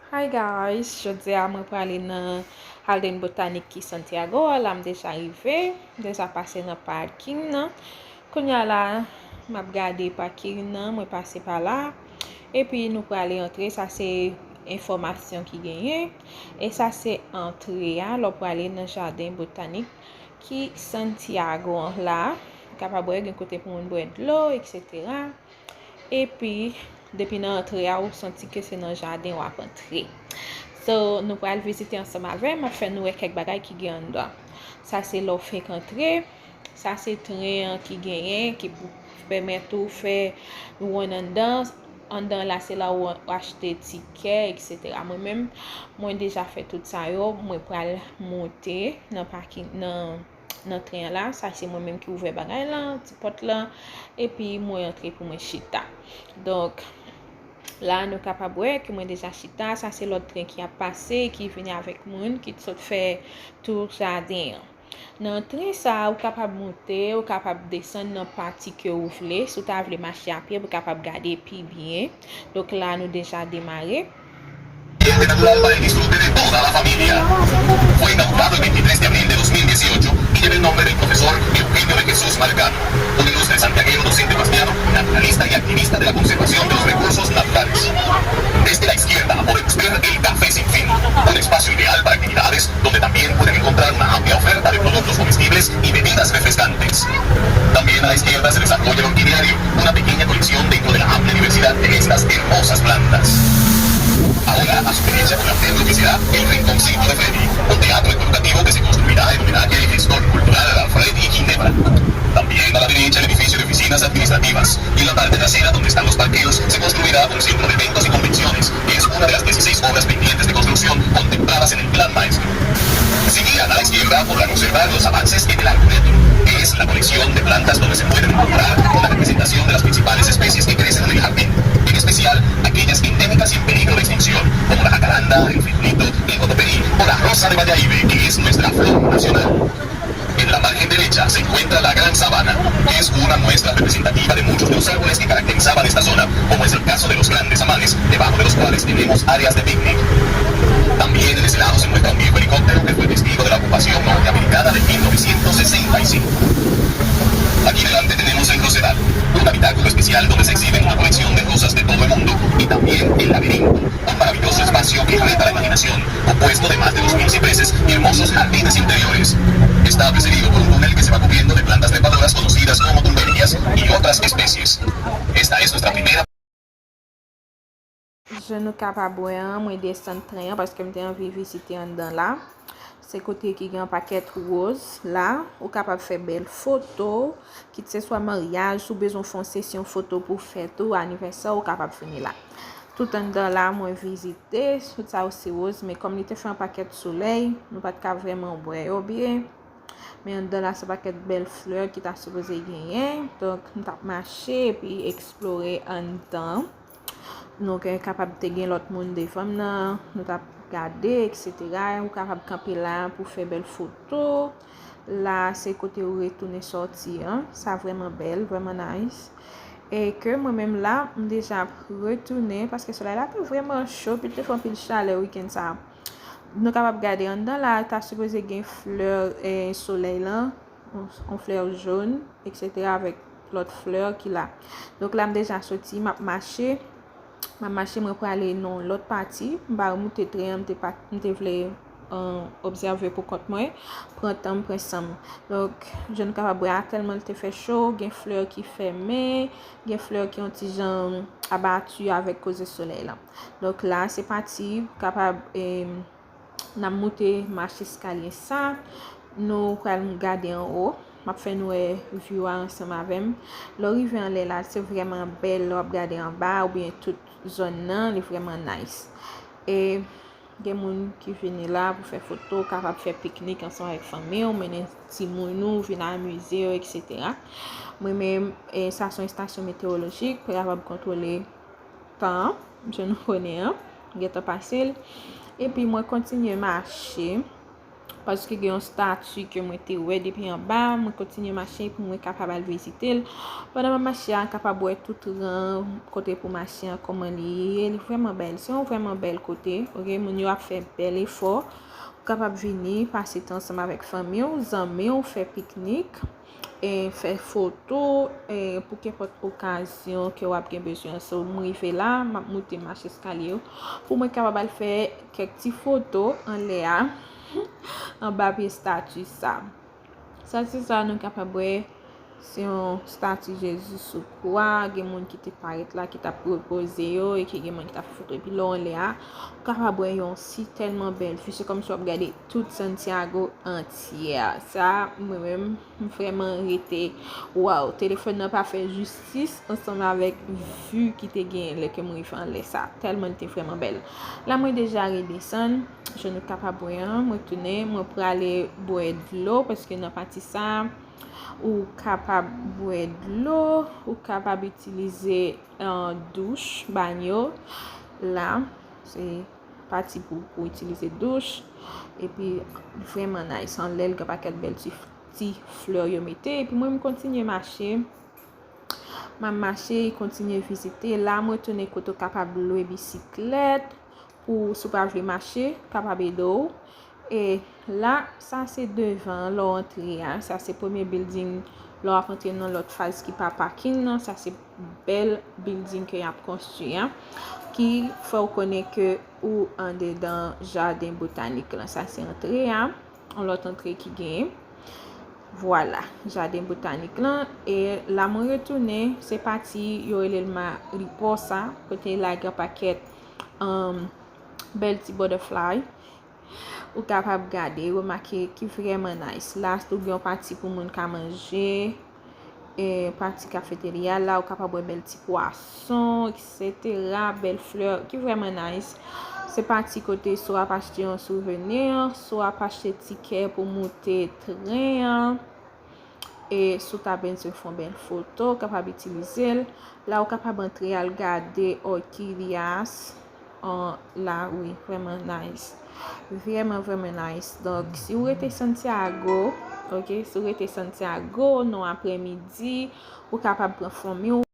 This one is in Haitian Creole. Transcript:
Hi guys, jodi a mwen prale nan Jardin Botanik ki Santiago. La m deja rive, deja pase nan parking nan. Konya la, m ap gade parking nan, mwen pase pa la. E pi nou prale entre, sa se informasyon ki genye. E sa se entre ya, lo prale nan Jardin Botanik ki Santiago la. Kapabwe gen kote pou moun bwen dlo, etc. E pi, depi nan entre ya, ou santi ke se nan jardin wap entre. So, nou pral visite ansama avem, ap fè nou e kek bagay ki gen an dan. Sa se lo fèk entre, sa se tren ki genyen, ki pou permette ou fè nou an dan la se la ou achete tiket, etc. Mwen deja fè tout sa yo, mwen pral monte nan parking nan tren la, sa se mwen menm ki ouve bagay la, ti pot la, e pi mwen entre pou mwen chita. Donc, la nou kapabwe ki mwen deja chita, sa se lot tren ki a pase, ki vini avek moun, ki sot fè tour jardin. Nan tren sa, ou kapab monte, ou kapab desen nan pati ke ou vle, sou ta vle machi apye, ou kapab gade pi bien. Donc la nou deja demare. Natural para el disfrute de toda la familia. Fue inaugurado el 23 de abril de 2018 y lleva el nombre del profesor Eugenio de Jesús Malcano, un ilustre santiaguero docente pastiano, naturalista y activista de la conservación de los recursos naturales. Desde la izquierda podemos ver el Café Sin Fin, un espacio ideal para actividades donde también pueden encontrar una amplia oferta de productos comestibles y bebidas refrescantes. También a la izquierda se desarrolla el orquidiario, una pequeña colección dentro de la amplia diversidad de estas hermosas plantas. Ahora, a su derecha podrán ver lo que será el Rinconcito de Freddy, un teatro educativo que se construirá en homenaje al gestor cultural Freddy Ginebra. También a la derecha el edificio de oficinas administrativas y en la parte trasera donde están los parqueos se construirá un centro de eventos y convenciones, que es una de las 16 obras pendientes de construcción contempladas en el Plan Maestro. Si miran a la izquierda podrán observar los avances en el Arboretum, que es la colección de plantas donde se pueden encontrar una representación de las principales especies que crecen en el jardín, en especial aquellas endémicas y en peligro de extinción, como la jacaranda, el frijolito, el cotoperí o la rosa de Valladolid, que es nuestra flor nacional. En la margen derecha se encuentra la Gran Sabana, que es una muestra representativa de muchos de los árboles que caracterizaban esta zona, como es el caso de los grandes amanes, debajo de los cuales tenemos áreas de picnic. También en ese lado se muestra un viejo helicóptero que fue testigo de la ocupación norteamericana de 1965. Aquí delante tenemos el Rosedal, un habitáculo especial donde se exhiben una colección de rosas de todo el mundo, y también el Laberinto, un maravilloso espacio que reta la imaginación, compuesto de más de 2000 cipreses y hermosos jardines interiores. Está precedido por un túnel que se va cubriendo de plantas trepadoras conocidas como tumbelias y otras especies. Esta es nuestra primera. Je nou kapabwe an, mwen desen tren, paske mwen te anvi visite an dan la. Se kote ki gen paket rose la, ou kapab fè bel foto, ki te swa mariage, sou bezon fon sesyon foto pou fèt ou aniversar, ou kapab fini la. Tout an dan la mwen vizite, tout sa ou se rose, men kom li te fè an paket soleil, nou pat ka vreman bwe yo bie. Men an dan la se paket bel fleur ki ta souboze genyen, donk nou tap mache, epi eksplore an dan. Nou kapab te gen lot moun devan nan, nou tap gade, etc. Ou kapab kampe la pou fè bel foto. La, se kote ou retoune sorti, sa vreman bel, vreman nice. E ke mwen menm la, m deja retoune, paske solay la te vreman chou, pi te fon pil chale weekend sa. Nou kapab gade an dan la, ta suppose gen fleur soleil la, an fleur jaune, etc. Avèk lot fleur ki la. Donk la m deja sorti, map mache. Ma mache mwen pou ale non lot pati, mba ou moute tren, mte vle observe pou kont mwen, pran tan pran sam. Donc, jen kapabwe a telman te fe chou, gen fleur ki feme, gen fleur ki yon ti jan abatu avek koze soleil la. Donc la, se pati, kapab nan moute mache skalye sa, nou pral mou gade an ou. Map fè nou view ansem avem. Lo rive an lè la, se vreman bel, lo ap gade an ba, ou bien tout zon nan, li vreman nice. E gen moun ki vini la pou fè foto, kapap fè piknik ansan ak fami, ou menen ti moun nou, vina amuse, etc. Mwen men, sa son stasyon meteorologik, pou kapap kontrole tan, je nou konen, geta pasil. E pi mwen kontinye mache, parce que gen yon statue que moi te wè depuis en bas, moi continue marcher pour moi capable visiter. Pendant ma marcher, capable voir tout rang côté pour marcher comment il est vraiment belle. C'est un vraiment bel côté. OK, mon yo a fait bel effort capable venir passer temps ensemble avec famille, amis, on fait pique-nique et faire photo et pour quelque occasion que vous avez besoin so m'rive là m'a monter marche escalier pour moi capable faire quelques petites photos en l'air en bas de statue ça c'est ça nous capable c'est un statue Jésus sous croix, il y a des gens qui te paraît là qui t'a proposé yo et qui y a des gens qui t'a photo et puis là on là capable yon si tellement belle c'est comme si on regarder toute Santiago entière ça moi même vraiment été waouh téléphone n'a pas fait justice ensemble avec vue qui te gagne que moi fait ça tellement était vraiment belle là moi déjà redescendre je ne capable boire moi tourner moi pour aller boire de l'eau parce que n'a parti ça ou capable boire de l'eau ou capable utiliser douche bagno là c'est parti pour utiliser douche et puis vraiment nice en l'aile que paquet belle petit fleurs yo mettez et puis moi me continue marcher continue visiter là moi tourner côté capable louer bicyclette pour sous pas marcher capable d'eau. Et là, ça c'est devant l'entrée, hein? Ça c'est premier building, là on dans l'autre phase qui pas parking, ça c'est bel building que y a construit, hein? Qui faut connaître que ou en dedans jardin botanique là, ça c'est entrée, hein? On l'autre entrée qui gagne. Voilà, jardin botanique là et là moi retourner, c'est parti yo elma riposa côté la grand paquet bel petit butterfly. Ou capable garder remarquer qui vraiment nice là tout bien parti pour moun ka manger et partie cafétéria là ou capable boire bel petit poisson etc. belle fleur qui vraiment nice c'est parti côté soit acheter un souvenir soit acheter ticket pour monter train et sous ta ben se font belle photo capable utiliser là ou capable entrer à regarder orchidéas là oui vraiment nice vraiment nice donc si vous êtes Santiago OK si vous êtes Santiago non après-midi vous capable prendre famille